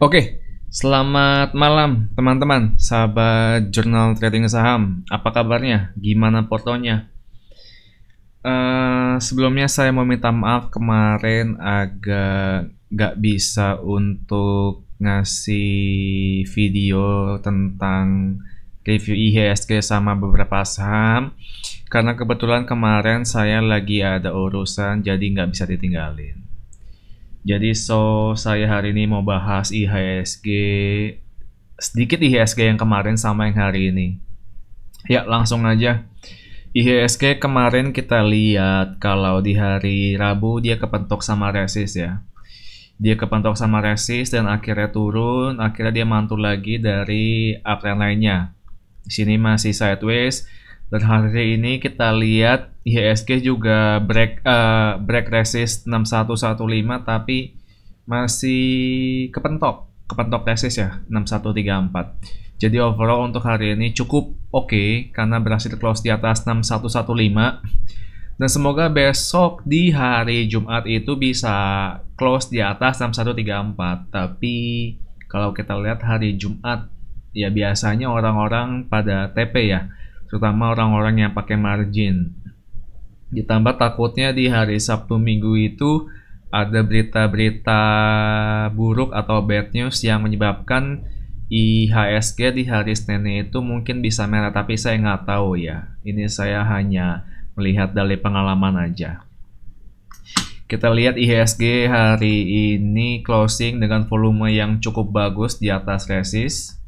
Oke, selamat malam teman-teman, sahabat jurnal trading saham. Apa kabarnya? Gimana portonya? Sebelumnya saya mau minta maaf kemarin agak nggak bisa untuk ngasih video tentang review IHSG sama beberapa saham karena kebetulan kemarin saya lagi ada urusan jadi nggak bisa ditinggalin. Jadi saya hari ini mau bahas IHSG, sedikit IHSG yang kemarin sama yang hari ini. Ya, langsung aja. IHSG kemarin kita lihat kalau di hari Rabu dia kepentok sama resist ya. Dia kepentok sama resist dan akhirnya turun, akhirnya dia mantul lagi dari uptrend lainnya. Di sini masih sideways. Dan hari ini kita lihat IHSG juga break resist 6115 tapi masih kepentok resist ya 6134. Jadi overall untuk hari ini cukup oke karena berhasil close di atas 6115 dan semoga besok di hari Jumat itu bisa close di atas 6134. Tapi kalau kita lihat hari Jumat ya biasanya orang-orang pada TP ya, terutama orang-orang yang pakai margin. Ditambah takutnya di hari Sabtu Minggu itu ada berita-berita buruk atau bad news yang menyebabkan IHSG di hari Senin itu mungkin bisa merah, tapi saya nggak tahu ya. Ini saya hanya melihat dari pengalaman aja. Kita lihat IHSG hari ini closing dengan volume yang cukup bagus di atas resist.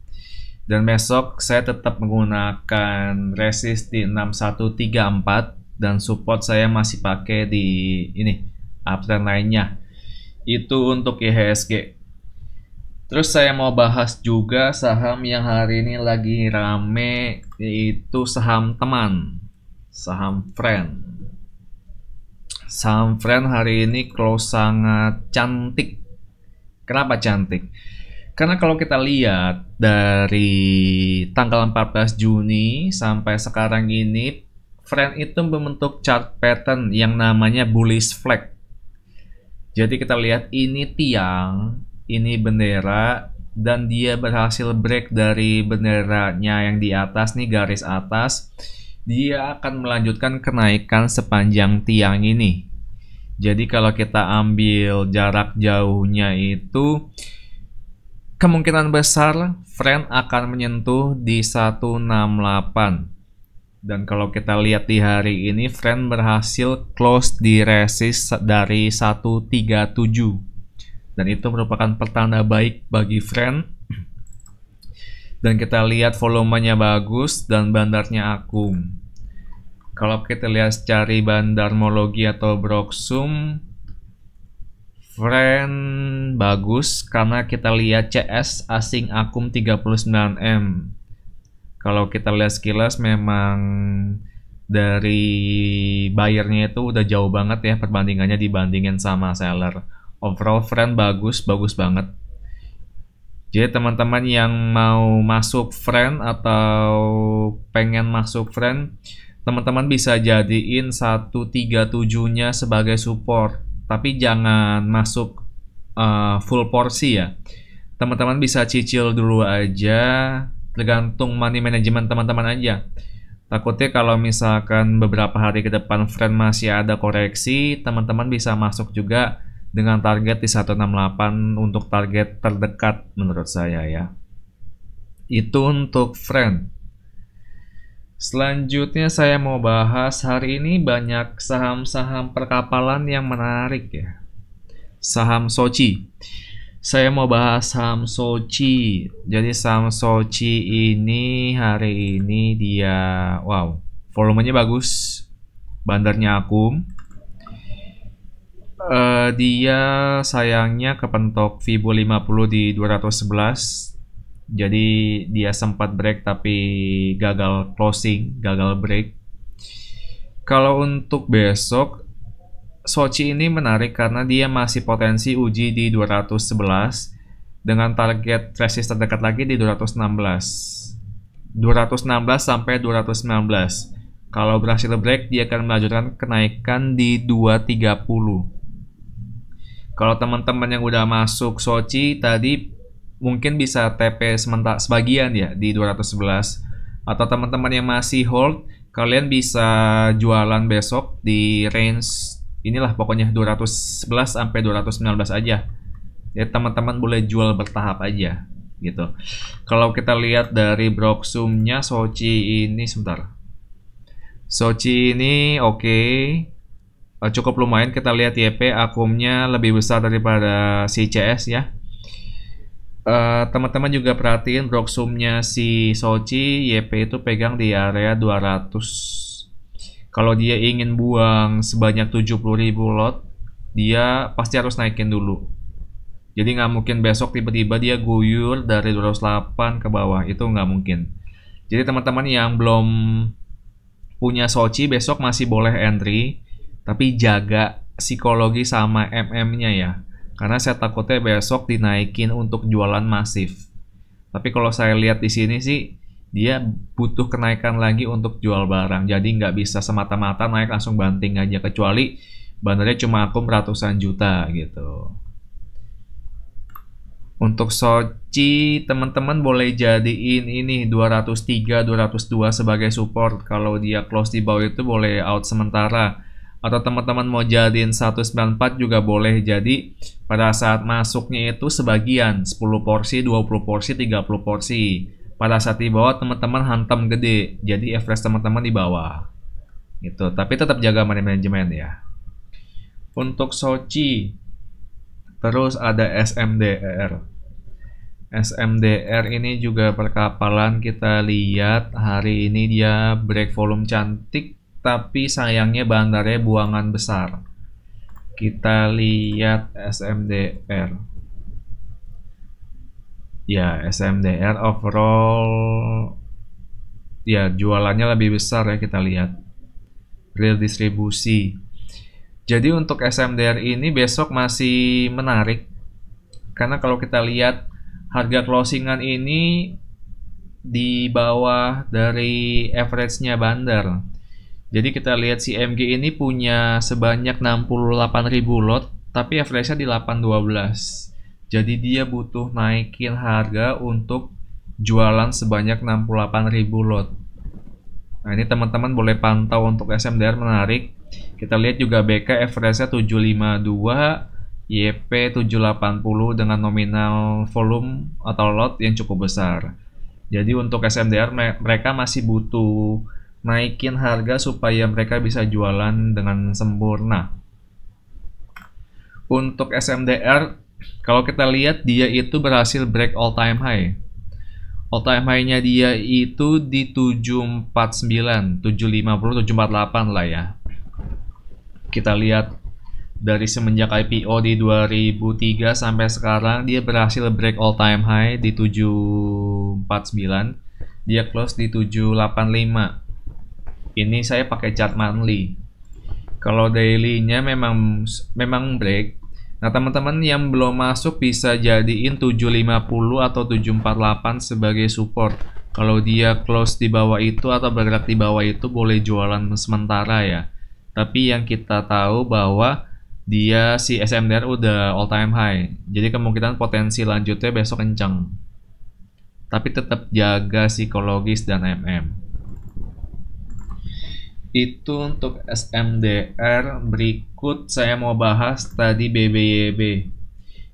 Dan besok saya tetap menggunakan resist di 6134 dan support saya masih pakai di ini uptrend lainnya. Itu untuk IHSG. Terus saya mau bahas juga saham yang hari ini lagi rame, yaitu saham teman, saham friend. Saham friend hari ini close sangat cantik. Kenapa cantik? Karena kalau kita lihat dari tanggal 14 Juni sampai sekarang ini, friend itu membentuk chart pattern yang namanya bullish flag. Jadi kita lihat ini tiang, ini bendera, dan dia berhasil break dari benderanya yang di atas nih, garis atas. Dia akan melanjutkan kenaikan sepanjang tiang ini. Jadi kalau kita ambil jarak jauhnya itu kemungkinan besar friend akan menyentuh di 168. Dan kalau kita lihat di hari ini friend berhasil close di resist dari 137. Dan itu merupakan pertanda baik bagi friend. Dan kita lihat volumenya bagus dan bandarnya akum. Kalau kita lihat cari bandarmologi atau Broksum, friend bagus karena kita lihat CS asing akum 39M. Kalau kita lihat sekilas memang dari buyernya itu udah jauh banget ya perbandingannya dibandingin sama seller. Overall friend bagus banget. Jadi teman-teman yang mau masuk friend atau pengen masuk friend, teman-teman bisa jadiin 137-nya sebagai support. Tapi jangan masuk full porsi ya. Teman-teman bisa cicil dulu aja, tergantung money management teman-teman aja. Takutnya kalau misalkan beberapa hari ke depan friend masih ada koreksi, teman-teman bisa masuk juga dengan target di 168 untuk target terdekat menurut saya ya. Itu untuk friend. Selanjutnya saya mau bahas hari ini banyak saham-saham perkapalan yang menarik ya. Saham Soci. Saya mau bahas saham Soci. Jadi saham Soci ini hari ini dia wow, volumenya bagus. Bandarnya akum. Dia sayangnya kepentok Fibo 50 di 211. Jadi dia sempat break tapi gagal closing, gagal break. Kalau untuk besok, Soci ini menarik karena dia masih potensi uji di 211 dengan target resist terdekat lagi di 216. 216 sampai 219. Kalau berhasil break, dia akan melanjutkan kenaikan di 230. Kalau teman-teman yang udah masuk Soci tadi mungkin bisa TP sementara sebagian ya di 211, atau teman-teman yang masih hold, kalian bisa jualan besok di range inilah pokoknya 211 sampai 219 aja. Ya teman-teman boleh jual bertahap aja gitu. Kalau kita lihat dari Broksumnya, Sochi ini sebentar. Sochi ini oke. Cukup lumayan. Kita lihat YP akumnya lebih besar daripada si CS ya. Teman-teman juga perhatiin Broksumnya si Sochi, YP itu pegang di area 200. Kalau dia ingin buang sebanyak 70.000 lot, dia pasti harus naikin dulu. Jadi nggak mungkin besok tiba-tiba dia guyur dari 208 ke bawah, itu nggak mungkin. Jadi teman-teman yang belum punya Sochi besok masih boleh entry, tapi jaga psikologi sama MM-nya ya. Karena saya takutnya besok dinaikin untuk jualan masif. Tapi kalau saya lihat di sini sih, dia butuh kenaikan lagi untuk jual barang. Jadi nggak bisa semata-mata naik langsung banting aja. Kecuali bandarnya cuma akum ratusan juta gitu. Untuk Sochi, teman-teman boleh jadiin ini 203, 202 sebagai support. Kalau dia close di bawah itu boleh out sementara. Atau teman-teman mau jadiin 194 juga boleh. Jadi pada saat masuknya itu sebagian 10 porsi, 20 porsi, 30 porsi. Pada saat di bawah teman-teman hantam gede. Jadi average teman-teman di bawah. Gitu. Tapi tetap jaga manajemen ya. Untuk Sochi, terus ada SMDR. SMDR ini juga perkapalan, kita lihat hari ini dia break volume cantik. Tapi sayangnya bandarnya buangan besar. Kita lihat SMDR. Ya, SMDR overall ya jualannya lebih besar ya, kita lihat. Real distribusi. Jadi untuk SMDR ini besok masih menarik. Karena kalau kita lihat harga closingan ini di bawah dari average-nya bandar. Jadi kita lihat si MG ini punya sebanyak 68.000 lot, tapi average-nya di 812. Jadi dia butuh naikin harga untuk jualan sebanyak 68.000 lot. Nah ini teman-teman boleh pantau untuk SMDR menarik. Kita lihat juga BK average-nya 752, YP 780 dengan nominal volume atau lot yang cukup besar. Jadi untuk SMDR mereka masih butuh naikin harga supaya mereka bisa jualan dengan sempurna. Untuk SMDR, kalau kita lihat dia itu berhasil break all time high. All time high-nya dia itu di 749, 750, 748 lah ya. Kita lihat dari semenjak IPO di 2003 sampai sekarang dia berhasil break all time high di 749. Dia close di 785. Ini saya pakai chart monthly. Kalau daily-nya memang break. Nah, teman-teman yang belum masuk bisa jadiin 750 atau 748 sebagai support. Kalau dia close di bawah itu atau bergerak di bawah itu boleh jualan sementara ya. Tapi yang kita tahu bahwa dia si SMDR udah all time high. Jadi kemungkinan potensi lanjutnya besok kencang. Tapi tetap jaga psikologis dan MM. Itu untuk SMDR. Berikut saya mau bahas tadi BBYB.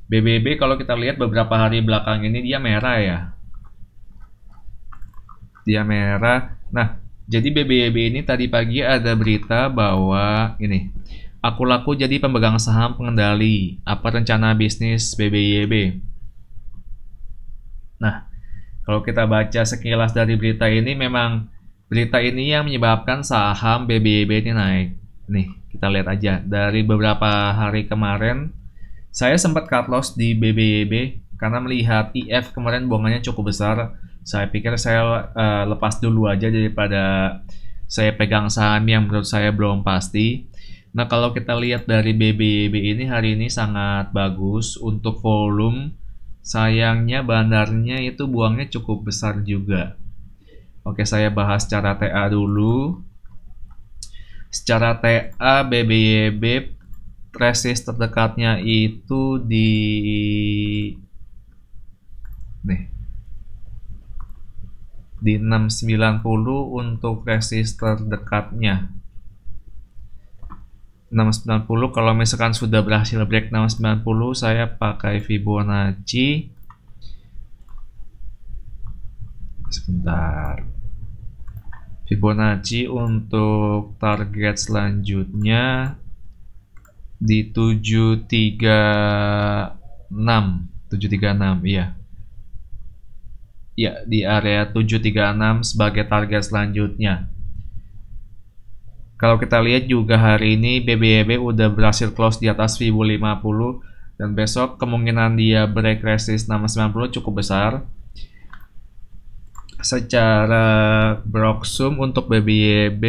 BBYB kalau kita lihat beberapa hari belakang ini dia merah ya. Dia merah. Nah, jadi BBYB ini tadi pagi ada berita bahwa ini, aku laku jadi pemegang saham pengendali. Apa rencana bisnis BBYB? Nah, kalau kita baca sekilas dari berita ini, memang berita ini yang menyebabkan saham BBYB ini naik. Nih, kita lihat aja. Dari beberapa hari kemarin, saya sempat cut loss di BBYB karena melihat IF kemarin buangannya cukup besar. Saya pikir saya lepas dulu aja daripada saya pegang saham yang menurut saya belum pasti. Nah, kalau kita lihat dari BBYB ini hari ini sangat bagus untuk volume. Sayangnya bandarnya itu buangnya cukup besar juga. Oke, saya bahas secara TA dulu. Secara TA BBYB resist terdekatnya itu di di 690 untuk resist terdekatnya. 690 kalau misalkan sudah berhasil break 690, saya pakai Fibonacci. Sebentar. Fibonacci untuk target selanjutnya di 736, iya. Ya, di area 736 sebagai target selanjutnya. Kalau kita lihat juga hari ini BBYB udah berhasil close di atas Fibo 50 dan besok kemungkinan dia break resist 690 cukup besar. Secara Broxum untuk BBYB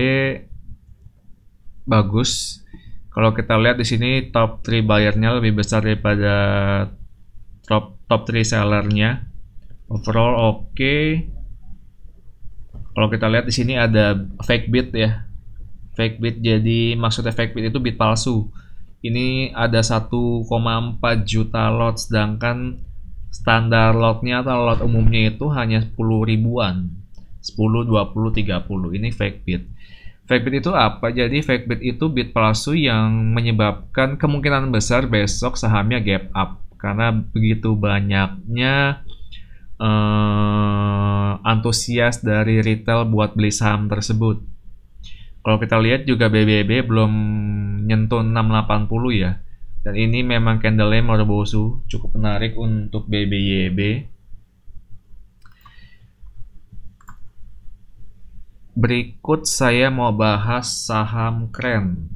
bagus. Kalau kita lihat di sini top 3 buyernya lebih besar daripada top 3 sellernya. Overall oke. Kalau kita lihat di sini ada fake bid ya. Fake bid, jadi maksudnya fake bid itu bid palsu. Ini ada 1,4 juta lot, sedangkan standar lotnya atau lot umumnya itu hanya 10 ribuan. 10, 20, 30. Ini fake bid. Fake bid itu apa? Jadi fake bid itu bid palsu yang menyebabkan kemungkinan besar besok sahamnya gap up. Karena begitu banyaknya antusias dari retail buat beli saham tersebut. Kalau kita lihat juga BBB belum nyentuh 680 ya. Dan ini memang candle-nya Morbosu, cukup menarik untuk BBYB. Berikut saya mau bahas saham Kren.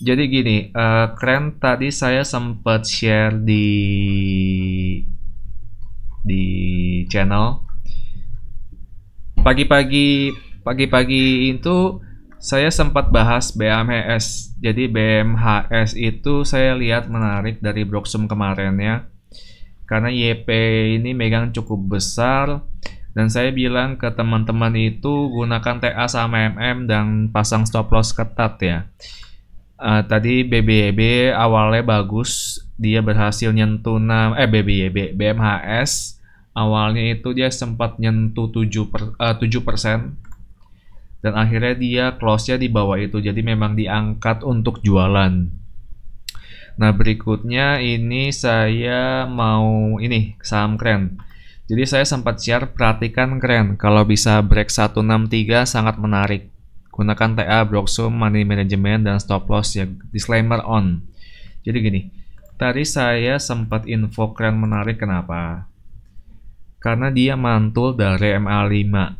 Jadi gini, Kren tadi saya sempat share di channel. Pagi-pagi itu saya sempat bahas BMHS. Jadi BMHS itu saya lihat menarik dari Broxum kemarin ya. Karena YP ini megang cukup besar. Dan saya bilang ke teman-teman itu gunakan TA sama MM dan pasang stop loss ketat ya. Tadi BBYB awalnya bagus. Dia berhasil nyentuh BMHS. Awalnya itu dia sempat nyentuh 7%. Dan akhirnya dia close-nya di bawah itu, jadi memang diangkat untuk jualan. Nah berikutnya ini saya mau saham Kren. Jadi saya sempat share, perhatikan Kren, kalau bisa break 163 sangat menarik. Gunakan TA, Broxum, money management, dan stop loss ya, disclaimer on. Jadi gini, tadi saya sempat info Kren menarik, kenapa? Karena dia mantul dari MA5.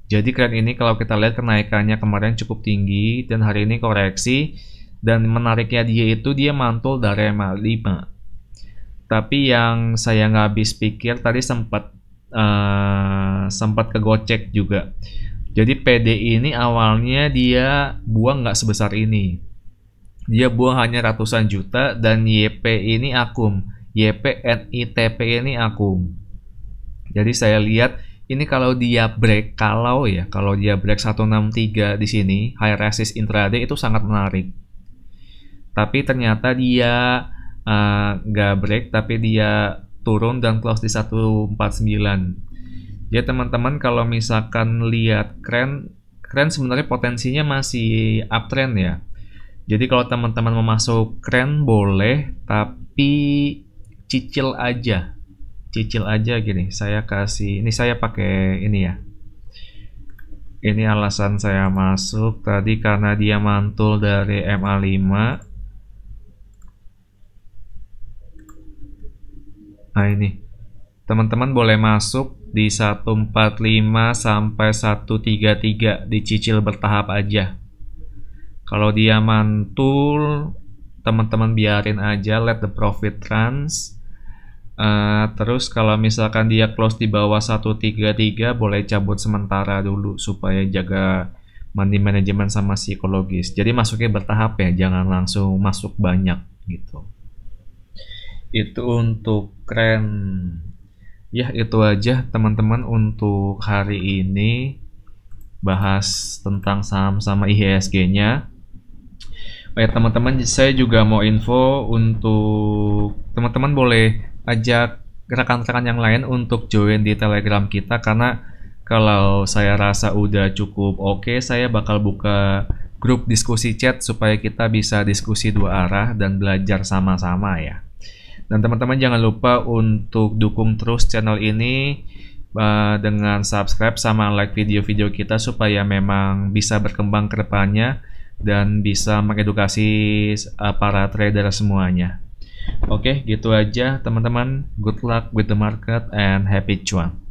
Jadi Kren ini kalau kita lihat kenaikannya kemarin cukup tinggi dan hari ini koreksi, dan menariknya dia mantul dari MA5. Tapi yang saya nggak habis pikir tadi sempat kegocek juga. Jadi PD ini awalnya dia buang nggak sebesar ini. Dia buang hanya ratusan juta dan YP ini akum. YP NITP ini akum. Jadi saya lihat ini kalau dia break 163 di sini, high resist intraday itu sangat menarik. Tapi ternyata dia nggak break, tapi dia turun dan close di 149. Ya teman-teman, kalau misalkan lihat Kren sebenarnya potensinya masih uptrend ya. Jadi kalau teman-teman mau masuk Kren boleh, tapi cicil aja gini. Saya pakai ini ya. Ini alasan saya masuk tadi karena dia mantul dari MA5. Nah ini, teman-teman boleh masuk di 145 sampai 133, dicicil bertahap aja. Kalau dia mantul, teman-teman biarin aja, let the profit runs. Terus kalau misalkan dia close di bawah 133, boleh cabut sementara dulu supaya jaga money management sama psikologis. Jadi masuknya bertahap ya, jangan langsung masuk banyak gitu. Itu untuk Kren. Ya itu aja teman-teman untuk hari ini, bahas tentang saham sama IHSG-nya. Ya teman-teman, saya juga mau info untuk teman-teman boleh ajak rekan-rekan yang lain untuk join di Telegram kita, karena kalau saya rasa udah cukup oke, saya bakal buka grup diskusi chat supaya kita bisa diskusi dua arah dan belajar sama-sama ya. Dan teman-teman jangan lupa untuk dukung terus channel ini dengan subscribe sama like video-video kita supaya memang bisa berkembang ke depannya dan bisa mengedukasi para trader semuanya. Oke, gitu aja teman-teman. Good luck with the market and happy cuan.